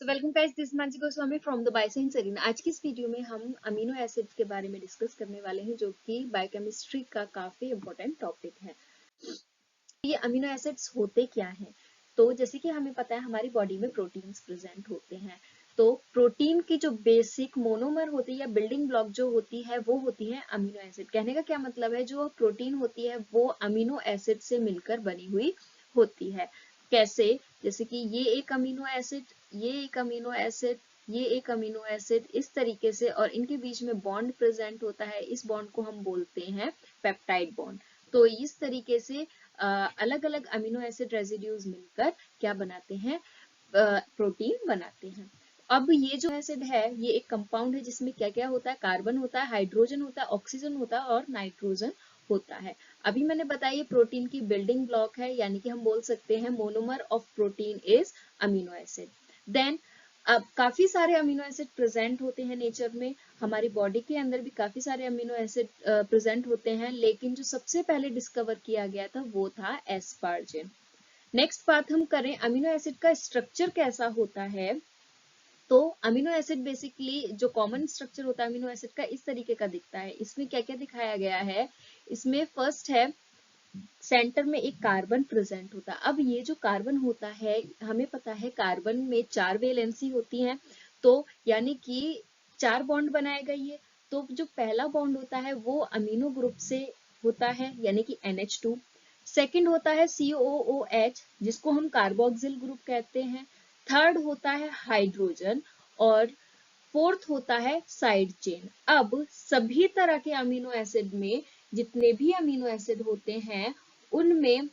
So welcome guys, this Mansi Goswami from the bioscience arena. आज की इस वीडियो में हम अमीनो एसिड्स के बारे में डिस्कस करने वाले हैं, जो कि बायोकेमिस्ट्री का काफी इंपॉर्टेंट टॉपिक है। ये अमीनो एसिड्स होते क्या हैं? तो जैसे कि हमें पता है हमारी बॉडी में प्रोटीन्स प्रेजेंट होते हैं। तो प्रोटीन की जो बेसिक मोनोमर होती है या बिल्डिंग ब्लॉक जो होती है वो होती है अमीनो एसिड। कहने का क्या मतलब है, जो प्रोटीन होती है वो अमीनो एसिड से मिलकर बनी हुई होती है। कैसे? जैसे कि ये एक अमीनो एसिड, ये एक अमीनो एसिड, ये एक अमीनो एसिड, इस तरीके से, और इनके बीच में बॉन्ड प्रेजेंट होता है। इस बॉन्ड को हम बोलते हैं पेप्टाइड बॉन्ड। तो इस तरीके से अलग अलग अमीनो एसिड रेजिड्यूज मिलकर क्या बनाते हैं? प्रोटीन बनाते हैं। अब ये जो एसिड है ये एक कंपाउंड है जिसमें क्या क्या होता है? कार्बन होता है, हाइड्रोजन होता है, ऑक्सीजन होता है और नाइट्रोजन होता है। अभी मैंने बताया ये प्रोटीन की बिल्डिंग ब्लॉक है, यानी कि हम बोल सकते हैं monomer of protein is amino acid. Then अब काफी सारे अमीनो एसिड प्रेजेंट होते हैं नेचर में। हमारी बॉडी के अंदर भी काफी सारे अमीनो एसिड प्रेजेंट होते हैं, लेकिन जो सबसे पहले डिस्कवर किया गया था वो था एस्पार्जिन। नेक्स्ट बात हम करें अमीनो एसिड का स्ट्रक्चर कैसा होता है। तो अमीनो एसिड बेसिकली जो कॉमन स्ट्रक्चर होता है अमीनो एसिड का इस तरीके का दिखता है। इसमें क्या क्या दिखाया गया है? इसमें फर्स्ट है, सेंटर में एक कार्बन प्रेजेंट होता है। अब ये जो कार्बन होता है, हमें पता है कार्बन में 4 वैलेंसी होती है, तो यानी कि 4 बॉन्ड बनाएगा ये। तो जो पहला बॉन्ड होता है वो अमीनो ग्रुप से होता है, यानी कि NH2। सेकंड होता है COOH, जिसको हम कार्बोक्सिल ग्रुप कहते हैं। थर्ड होता है हाइड्रोजन, और फोर्थ होता है साइड चेन। अब सभी तरह के अमीनो एसिड में, जितने भी अमीनो एसिड होते हैं उनमें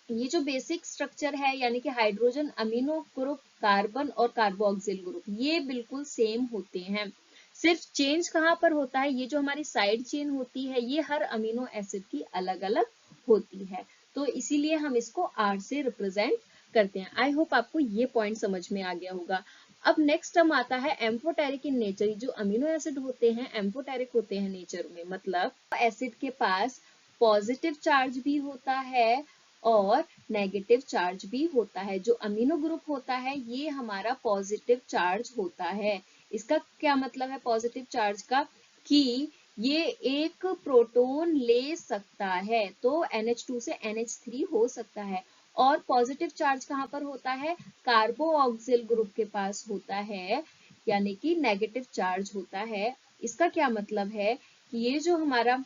ये जो बेसिक स्ट्रक्चर है, यानी कि हाइड्रोजन अमीनो ग्रुप, कार्बन और कार्बोक्सिल ग्रुप, ये बिल्कुल सेम होते हैं। सिर्फ चेंज कहाँ पर होता है? ये जो हमारी साइड चेन होती है ये हर अमीनो एसिड की अलग अलग होती है, तो इसीलिए हम इसको R से रिप्रेजेंट करते हैं। आई होप आपको ये पॉइंट समझ में आ गया होगा। अब नेक्स्ट टर्म आता है एम्फोटेरिक इन नेचर। जो अमीनो एसिड होते हैं एम्फोटेरिक होते हैं नेचर में, मतलब एसिड के पास पॉजिटिव चार्ज भी होता है और नेगेटिव चार्ज भी होता है। जो अमीनो ग्रुप होता है ये हमारा पॉजिटिव चार्ज होता है। इसका क्या मतलब है पॉजिटिव चार्ज का? कि ये एक प्रोटॉन ले सकता है, तो NH2 से NH3 हो सकता है। और पॉजिटिव चार्ज कहाँ पर होता है? कार्बोक्सिल ग्रुप के पास होता है, यानी कि नेगेटिव चार्ज होता है। इसका क्या मतलब है कि ये जो हमारा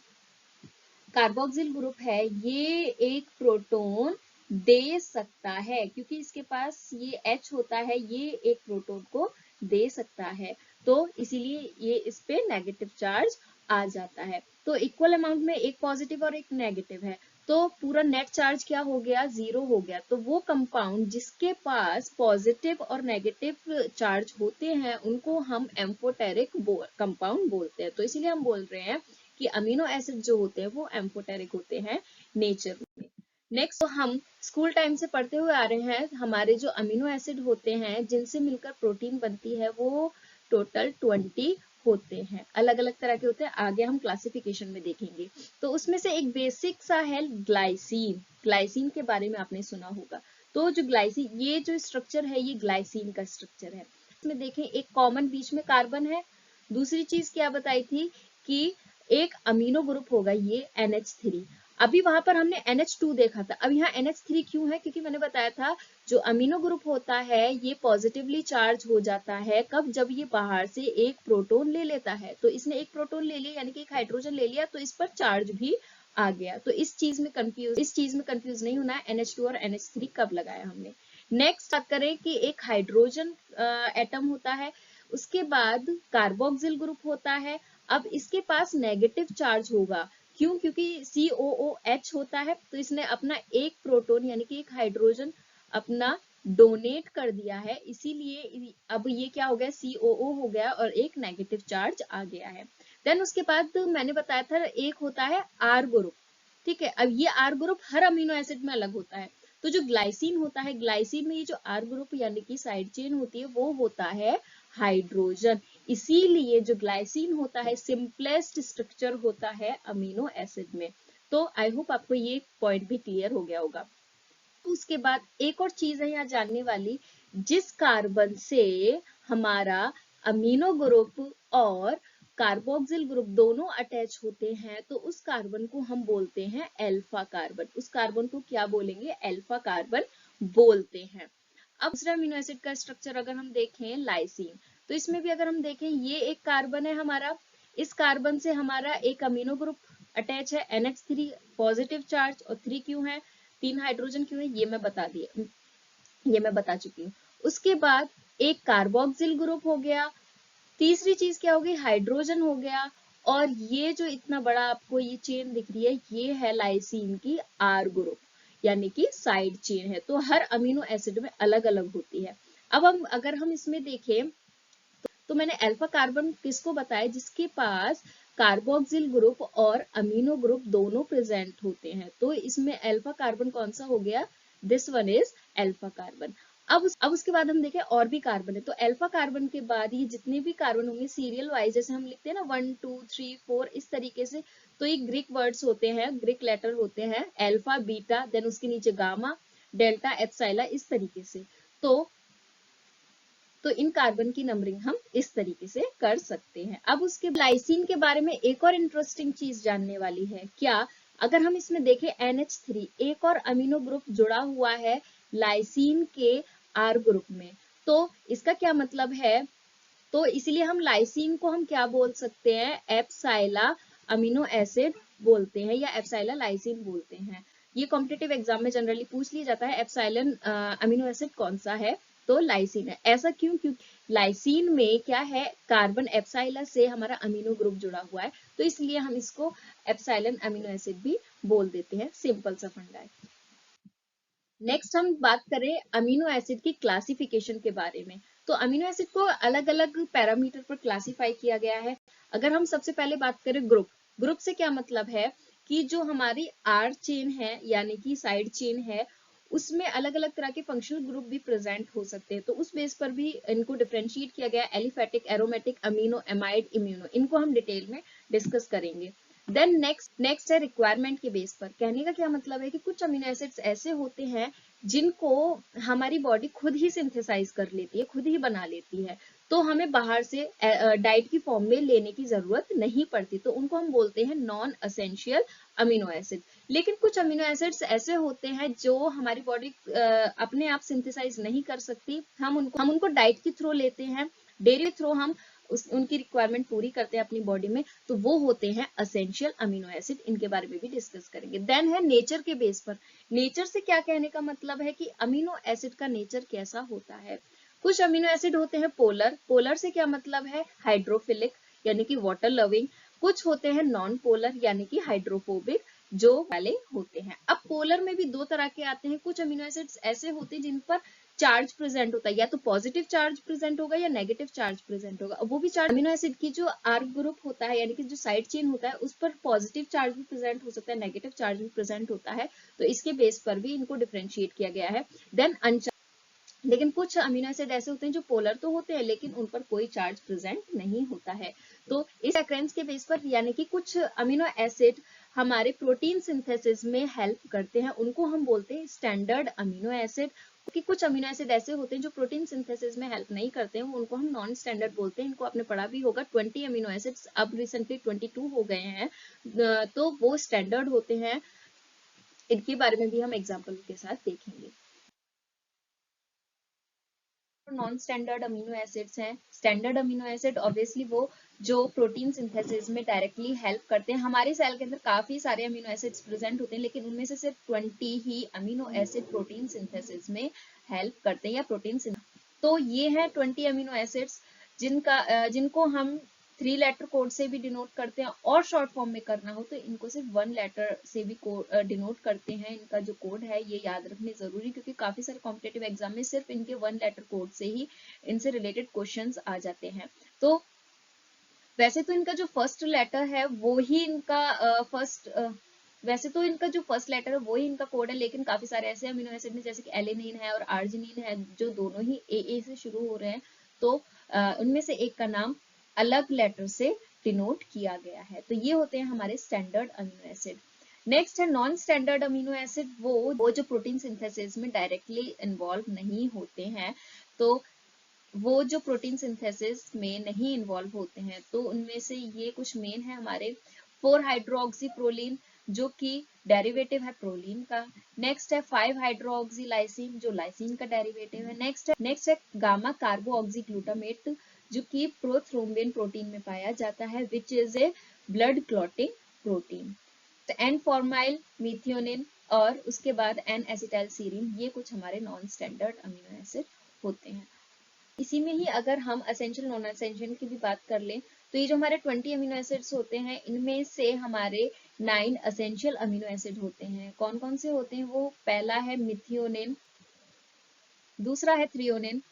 कार्बोक्सिल ग्रुप है ये एक प्रोटॉन दे सकता है, क्योंकि इसके पास ये H होता है, ये एक प्रोटॉन को दे सकता है, तो इसीलिए ये इस पे नेगेटिव चार्ज आ जाता है। तो इक्वल अमाउंट में एक पॉजिटिव और एक नेगेटिव है, तो पूरा नेट चार्ज क्या हो गया? 0 हो गया। तो वो कंपाउंड जिसके पास पॉजिटिव और नेगेटिव चार्ज होते हैं उनको हम एम्फोटेरिक कंपाउंड बोलते हैं। तो इसीलिए हम बोल रहे हैं कि अमीनो एसिड जो होते हैं वो एम्फोटेरिक होते हैं नेचर में। नेक्स्ट, तो हम स्कूल टाइम से पढ़ते हुए आ रहे हैं, हमारे जो अमीनो एसिड होते हैं जिनसे मिलकर प्रोटीन बनती है वो टोटल 20 होते हैं। अलग अलग तरह के होते हैं, आगे हम क्लासिफिकेशन में देखेंगे। तो उसमें से एक बेसिक सा है ग्लाइसिन। ग्लाइसिन के बारे में आपने सुना होगा। तो जो ग्लाइसिन, ये जो स्ट्रक्चर है ये ग्लाइसिन का स्ट्रक्चर है। इसमें देखें एक कॉमन बीच में कार्बन है। दूसरी चीज क्या बताई थी कि एक अमीनो ग्रुप होगा ये NH3। अभी वहां पर हमने NH2 देखा था, अब यहाँ NH3 क्यों है? क्योंकि मैंने बताया था जो अमीनो ग्रुप होता है ये पॉजिटिवली चार्ज हो जाता है कब? जब ये बाहर से एक प्रोटॉन ले लेता है। तो इसने एक प्रोटॉन ले लिया, यानी कि एक हाइड्रोजन ले लिया, तो इस पर चार्ज भी आ गया। तो इस चीज में कंफ्यूज नहीं होना है NH2 और NH3 कब लगाया हमने। नेक्स्ट बात करें कि एक हाइड्रोजन एटम होता है, उसके बाद कार्बोक्सिल ग्रुप होता है। अब इसके पास नेगेटिव चार्ज होगा, क्यों? क्योंकि COOH होता है, तो इसने अपना एक प्रोटॉन यानी कि एक हाइड्रोजन अपना डोनेट कर दिया है, इसीलिए अब ये क्या हो गया? COO हो गया और एक नेगेटिव चार्ज आ गया है। देन उसके बाद मैंने बताया था एक होता है R ग्रुप। ठीक है, अब ये R ग्रुप हर अमीनो एसिड में अलग होता है। तो जो ग्लाइसिन होता है, ग्लाइसिन में ये जो R ग्रुप यानी कि साइड चेन होती है वो होता है हाइड्रोजन। इसीलिए जो ग्लाइसिन होता है सिंपलेस्ट स्ट्रक्चर होता है अमीनो एसिड में। तो आई होप आपको ये पॉइंट भी क्लियर हो गया होगा। उसके बाद एक और चीज है यहाँ जानने वाली जिस कार्बन से हमारा अमीनो ग्रुप और कार्बोक्सिल ग्रुप दोनों अटैच होते हैं तो उस कार्बन को हम बोलते हैं अल्फा कार्बन। उस कार्बन को क्या बोलेंगे? अल्फा कार्बन बोलते हैं। अब दूसरा अमीनो एसिड का स्ट्रक्चर अगर हम देखें लाइसिन, तो इसमें भी अगर हम देखें ये एक कार्बन है हमारा, इस कार्बन से हमारा एक अमीनो ग्रुप अटैच है NH3 पॉजिटिव चार्ज, और 3 क्यों है, 3 हाइड्रोजन क्यों है, ये मैं बता चुकी हूँ। उसके बाद एक कार्बोक्सिल ग्रुप हो गया, तीसरी चीज क्या होगी, हाइड्रोजन हो गया, और ये जो इतना बड़ा आपको ये चेन दिख रही है ये है लाइसिन की आर ग्रुप, यानी कि साइड चेन है। तो हर अमीनो एसिड में अलग अलग होती है। अब हम अगर हम इसमें देखें तो मैंने अल्फा कार्बन किसको बताया, जिसके पास कार्बोक्सिल ग्रुप और अमीनो ग्रुप दोनों प्रेजेंट होते हैं। तो इसमें अल्फा कार्बन कौन सा हो गया, this one is alpha carbon. अब उसके बाद हम देखें और भी कार्बन है, तो अल्फा कार्बन के बाद ये जितने भी कार्बन होंगे सीरियल वाइज, जैसे हम लिखते हैं ना 1 2 3 4 इस तरीके से, तो ये ग्रीक वर्ड्स होते हैं, ग्रीक लेटर होते हैं, अल्फा बीटा, देन उसके नीचे गामा डेल्टा एप्सिलॉन, इस तरीके से। तो इन कार्बन की नंबरिंग हम इस तरीके से कर सकते हैं। अब उसके लाइसिन के बारे में एक और इंटरेस्टिंग चीज जानने वाली है क्या, अगर हम इसमें देखें NH3 एक और अमीनो ग्रुप जुड़ा हुआ है लाइसिन के आर ग्रुप में, तो इसका क्या मतलब है, तो इसीलिए हम लाइसिन को हम क्या बोल सकते हैं, एप्सिला अमीनो एसिड बोलते हैं या एप्सिला लाइसिन बोलते हैं। ये कॉम्पिटिटिव एग्जाम में जनरली पूछ लिया जाता है एप्सिलन अमीनो एसिड कौन सा है, तो लाइसिन है। ऐसा क्यों, क्योंकि लाइसिन में क्या है, कार्बन एप्सिला से हमारा अमीनो ग्रुप जुड़ा हुआ है, तो इसलिए हम इसको एप्सिलन अमीनो एसिड भी बोल देते हैं। सिंपल सा फंडा है। नेक्स्ट हम बात करें अमीनो एसिड की क्लासिफिकेशन के बारे में। तो अमीनो एसिड को अलग अलग पैरामीटर पर क्लासिफाई किया गया है। अगर हम सबसे पहले बात करें ग्रुप से क्या मतलब है कि जो हमारी आर चेन है यानी कि साइड चेन है, उसमें अलग अलग तरह के फंक्शनल ग्रुप भी प्रेजेंट हो सकते हैं, तो उस बेस पर भी इनको डिफरेंशिएट किया गया, aliphatic, aromatic, amino, amide, immuno, इनको हम डिटेल में डिस्कस करेंगे। देन नेक्स्ट है रिक्वायरमेंट के बेस पर। कहने का क्या मतलब है कि कुछ अमीनो एसिड्स ऐसे होते हैं जिनको हमारी बॉडी खुद ही सिंथेसाइज कर लेती है, खुद ही बना लेती है, तो हमें बाहर से डाइट की फॉर्म में लेने की जरूरत नहीं पड़ती, तो उनको हम बोलते हैं नॉन एसेंशियल अमीनो एसिड। लेकिन कुछ अमीनो एसिड्स ऐसे होते हैं जो हमारी बॉडी अपने आप सिंथेसाइज नहीं कर सकती, हम उनको डाइट के थ्रू लेते हैं, डेयरी थ्रू हम उनकी रिक्वायरमेंट पूरी करते हैं अपनी बॉडी में, तो वो होते हैं असेंशियल अमीनो एसिड। इनके बारे में भी डिस्कस करेंगे। देन है नेचर के बेस पर। नेचर से क्या कहने का मतलब है कि अमीनो एसिड का नेचर कैसा होता है। कुछ अमीनो एसिड होते हैं पोलर से क्या मतलब है, हाइड्रोफिलिक यानी कि वाटर लविंग। कुछ होते हैं नॉन पोलर यानी कि हाइड्रोफोबिक, जो वाले होते हैं। अब पोलर में भी दो तरह के आते हैं। कुछ अमीनो एसिड्स ऐसे होते हैं जिन पर चार्ज प्रेजेंट होता है, या तो पॉजिटिव चार्ज प्रेजेंट होगा या नेगेटिव चार्ज प्रेजेंट होगा। वो भी चार्ज अमीनो एसिड की जो आर ग्रुप होता है यानी कि जो साइड चेन होता है उस पर पॉजिटिव चार्ज भी प्रेजेंट हो सकता है, नेगेटिव चार्ज भी प्रेजेंट होता है, तो इसके बेस पर भी इनको डिफरेंशिएट किया गया है। देन लेकिन कुछ अमीनो एसिड ऐसे होते हैं जो पोलर तो होते हैं लेकिन उन पर कोई चार्ज प्रेजेंट नहीं होता है। तो इस अक्रेंस के बेस पर यानी कि कुछ अमीनो एसिड हमारे प्रोटीन सिंथेसिस में हेल्प करते हैं, उनको हम बोलते हैं स्टैंडर्ड अमीनो एसिड। कि कुछ अमीनो एसिड ऐसे होते हैं जो प्रोटीन सिंथेसिस में हेल्प नहीं करते हैं, उनको हम नॉन स्टैंडर्ड बोलते हैं। इनको आपने पढ़ा भी होगा, 20 अमीनो एसिड्स अब रिसेंटली 22 हो गए हैं, तो वो स्टैंडर्ड होते हैं। इनके बारे में भी हम एग्जाम्पल के साथ देखेंगे। नॉन स्टैंडर्ड अमीनो एसिड्स हैं। स्टैंडर्ड अमीनो एसिड ऑब्वियसली वो जो प्रोटीन सिंथेसिस में डायरेक्टली हेल्प करते हैं। हमारे सेल के अंदर काफी सारे अमीनो एसिड्स प्रेजेंट होते हैं लेकिन उनमें से सिर्फ 20 ही अमीनो एसिड प्रोटीन सिंथेसिस में हेल्प करते हैं या प्रोटीन। तो ये है 20 अमीनो एसिड्स जिनको हम 3 लेटर कोड से भी डिनोट करते हैं, और शॉर्ट फॉर्म में करना हो तो इनको सिर्फ 1 लेटर से भी डिनोट करते हैं। इनका जो कोड है ये याद रखने जरूरी, क्योंकि काफी सारे कॉम्पिटेटिव एग्जाम में सिर्फ इनके 1 लेटर कोड से ही इनसे रिलेटेड क्वेश्चंस आ जाते हैं। तो वैसे तो इनका जो फर्स्ट लेटर है वो ही इनका वैसे तो इनका जो फर्स्ट लेटर है वो ही इनका कोड है, लेकिन काफी सारे ऐसे अमीनो एसिड में जैसे कि एलेनिन है और आर्जिनिन है जो दोनों ही ए से शुरू हो रहे हैं, तो उनमें से एक का नाम अलग लेटर से डिनोट किया गया है। तो ये होते हैं हमारे स्टैंडर्ड अमीनो एसिड। नेक्स्ट है नॉन स्टैंडर्ड अमीनो एसिड, वो जो प्रोटीन सिंथेसिस में डायरेक्टली इन्वॉल्व नहीं होते हैं। तो वो जो प्रोटीन सिंथेसिस में नहीं इन्वॉल्व होते हैं, तो उनमें से ये कुछ मेन है हमारे 4 हाइड्रोक्सी प्रोलीन जो कि डेरिवेटिव है प्रोलीन का। नेक्स्ट है 5 हाइड्रोक्सी लाइसिन जो लाइसिन का डेरिवेटिव है। नेक्स्ट है गामा कार्बोक्सी ग्लूटामेट जो कि प्रोथ्रोम्बिन प्रोटीन में पाया जाता है, which is a blood clotting protein. N formyl methionine और उसके बाद एन एसिटाइल सीरीन, ये कुछ हमारे नॉन स्टैंडर्ड अमीनो एसिड होते हैं। इसी में ही अगर हम असेंशियल नॉन असेंशियल की भी बात कर लें, तो ये जो हमारे 20 अमीनो एसिड्स होते हैं, इनमें से हमारे 9 असेंशियल अमीनो एसिड होते हैं। कौन कौन से होते हैं वो? पहला है मिथियोनिन, दूसरा है threonine,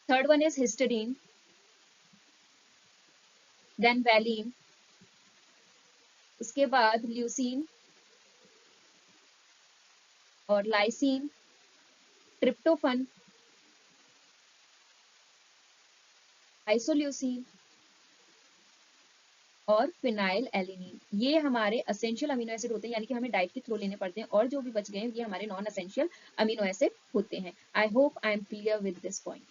third one is histidine, then valine, उसके बाद ल्यूसीन और लाइसीन, ट्रिप्टोफन, आइसोल्यूसीन और फिनाइल एलिनीन। ये हमारे असेंशियल अमीनो एसिड होते हैं, यानी कि हमें डाइट के थ्रू लेने पड़ते हैं, और जो भी बच गए हैं ये हमारे नॉन असेंशियल अमीनो एसिड होते हैं। I hope I am clear with this point.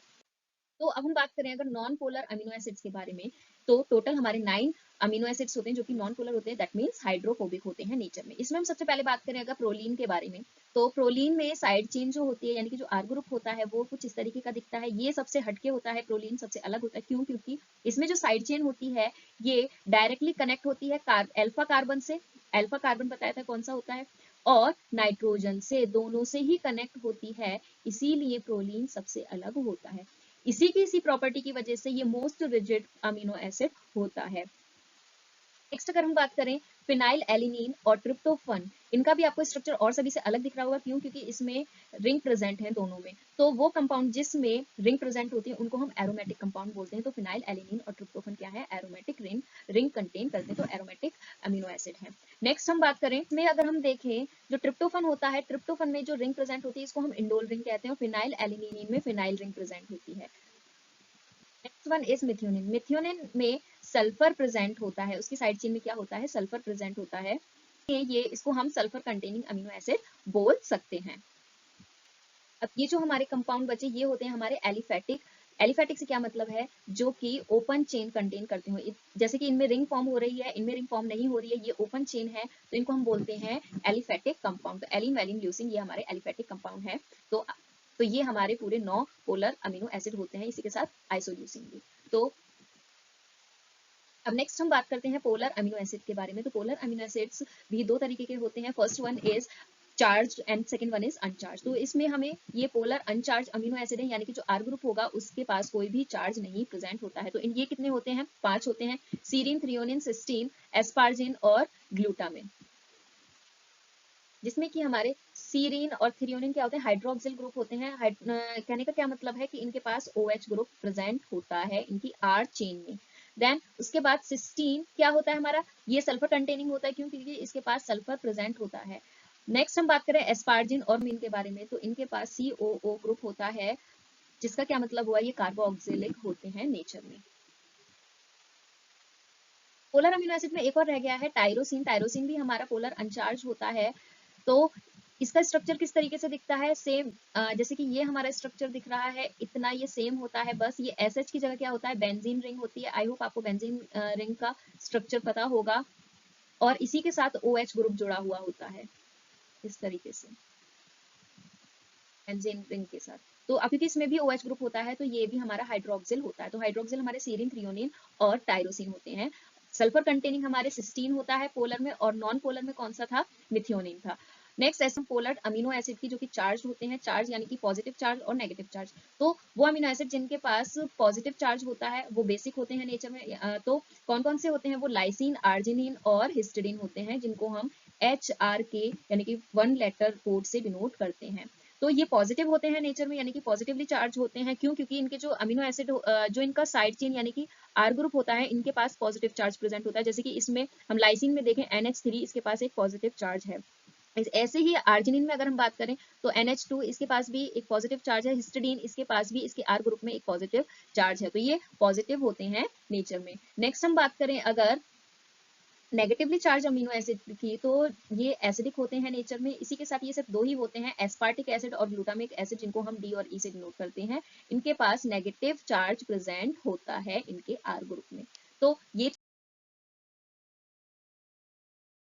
तो अब हम बात करें अगर नॉन पोलर अमीनो एसिड्स के बारे में, तो टोटल हमारे 9 अमीनो एसिड्स होते हैं जो कि नॉन पोलर होते हैं, दैट मींस हाइड्रोफोबिक होते हैं नेचर में। इसमें हम सबसे पहले बात करें अगर प्रोलीन के बारे में, तो प्रोलीन में साइड चेन जो होती है, यानी कि जो आर ग्रुप होता है वो कुछ इस तरीके का दिखता है। ये सबसे हटके होता है, प्रोलीन सबसे अलग होता है। क्यों? क्योंकि इसमें जो साइड चेन होती है ये डायरेक्टली कनेक्ट होती है अल्फा कार्बन से। अल्फा कार्बन बताया था कौन सा होता है, और नाइट्रोजन से, दोनों से ही कनेक्ट होती है, इसीलिए प्रोलीन सबसे अलग होता है। इसी प्रॉपर्टी की वजह से ये मोस्ट रिजिड अमीनो एसिड होता है। नेक्स्ट अगर हम बात करें फिनाइल एलिनीन और ट्रिप्टोफन, इनका भी आपको स्ट्रक्चर और सभी से अलग दिख रहा होगा। क्यों? क्योंकि इसमें रिंग प्रेजेंट है दोनों में। तो वो कंपाउंड जिसमें रिंग प्रेजेंट होती है उनको हम एरोमेटिक कंपाउंड बोलते हैं। तो फिनाइल एलिनीन और ट्रिप्टोफन क्या है? एरोमेटिक रिंग कंटेन करते हैं, तो एरोमेटिक अमीनो एसिड है। नेक्स्ट हम बात करें में अगर हम देखें जो ट्रिप्टोफन होता है, ट्रिप्टोफन में जो रिंग प्रेजेंट होती है इसको हम इंडोल रिंग कहते हैं, और फिनाइल एलिनीन में फिनाइल रिंग प्रेजेंट होती है। Next one is methionine. Methionine में सल्फर प्रेजेंट होता है, उसकी साइड चेन में क्या होता है? सल्फर प्रेजेंट होता है। ये इसको हम सल्फर कंटेनिंग अमीनो एसिड बोल सकते हैं। अब ये जो हमारे कंपाउंड बचे ये होते हैं हमारे एलिफेटिक। एलिफेटिक से क्या मतलब है? जो कि ओपन चेन कंटेन करते हो। जैसे कि इनमें रिंग फॉर्म हो रही है, इनमें रिंग फॉर्म नहीं हो रही है, ये ओपन चेन है, तो इनको हम बोलते हैं एलिफेटिक कंपाउंड। तो एलिन वैलिन ल्यूसिन ये हमारे एलिफेटिक कंपाउंड है। तो ये हमारे पूरे 9 पोलर अमीनो एसिड होते हैं, इसी के साथ आइसोल्यूसिन भी। तो अब नेक्स्ट हम बात करते हैं पोलर अमीनो एसिड के बारे में। तो पोलर अमीनो एसिड्स भी दो तरीके के होते हैं। First one is charge and second one is अनचार्ज। तो इसमें हमें ये पोलर अनचार्ज अमीनो एसिड है, यानी कि जो आर ग्रुप होगा उसके पास कोई भी चार्ज नहीं प्रेजेंट होता है। तो ये कितने होते हैं? 5 होते हैं। सीरीन, थ्रियोनिन, सिस्टीन, एस्पार्जिन और ग्लूटामिन, जिसमें कि हमारे सीरीन और थ्रियोनिन क्या होते हैं? हाइड्रोक्सिल ग्रुप होते हैं। कहने का क्या मतलब है कि इनके पास OH ग्रुप प्रेजेंट होता है इनकी आर चेन में। देन उसके बाद सिस्टीन क्या होता है हमारा? ये सल्फर कंटेनिंग होता है। क्यों? क्योंकि इसके पास सल्फर प्रेजेंट होता है। नेक्स्ट हम बात करें एस्पार्जिन और मीन के बारे में, तो इनके पास COO ग्रुप होता है, जिसका क्या मतलब हुआ? ये कार्बोक्सिलिक होते हैं नेचर में। पोलर अमीनो एसिड में एक और रह गया है टायरोसिन। टायरोसिन भी हमारा पोलर अनचार्ज होता है। तो इसका स्ट्रक्चर किस तरीके से दिखता है? सेम जैसे कि ये हमारा स्ट्रक्चर दिख रहा है, इतना ये सेम होता है, बस ये SH की जगह क्या होता है? बेंजीन रिंग होती है। आई होप आपको बेंजीन रिंग का स्ट्रक्चर पता होगा, और इसी के साथ OH ग्रुप जुड़ा हुआ होता है इस तरीके से बेंजीन रिंग के साथ। तो अब क्योंकि इसमें भी OH ग्रुप होता है, तो ये भी हमारा हाइड्रोक्सिल होता है। तो हाइड्रोक्सिल हमारे सीरीन, थ्रियोनिन और टायरोसिन होते हैं। सल्फर कंटेनिंग हमारे सिस्टीन होता है पोलर में, और नॉन पोलर में कौन सा था? मिथियोनिन था। नेक्स्ट ऐसे पोलर अमीनो एसिड की जो कि चार्ज होते हैं, चार्ज यानी कि पॉजिटिव चार्ज और नेगेटिव चार्ज। तो वो अमीनो एसिड जिनके पास पॉजिटिव चार्ज होता है वो बेसिक होते हैं नेचर में। तो कौन कौन से होते हैं वो? लाइसिन, आर्जिनिन और हिस्टिडीन होते हैं, जिनको हम HRK यानी कि 1 लेटर कोड से डिनोट करते हैं। तो ये पॉजिटिव होते हैं नेचर में, यानी कि पॉजिटिवली चार्ज होते हैं। क्यों? क्योंकि इनके जो अमीनो एसिड जो इनका साइड चेन यानी कि आर ग्रुप होता है, इनके पास पॉजिटिव चार्ज प्रेजेंट होता है। जैसे कि इसमें हम लाइसिन में देखें NH3, इसके पास एक पॉजिटिव चार्ज है। ऐसे ही आर्जिनिन में अगर हम बात करें तो NH2, इसके पास भी एक पॉजिटिव चार्ज है। हिस्टिडीन, इसके पास भी इसके आर ग्रुप में एक पॉजिटिव चार्ज है। तो ये पॉजिटिव होते हैं नेचर में। नेक्स्ट हम बात करें अगर नेगेटिवली चार्ज अमीनो एसिड की, तो ये एसिडिक होते हैं नेचर में। इसी के साथ ये सिर्फ दो ही होते हैं, एस्पार्टिक एसिड और ग्लूटामिक एसिड, जिनको हम डी और ई से डिनोट करते हैं। इनके पास नेगेटिव चार्ज प्रेजेंट होता है इनके आर ग्रुप में। तो ये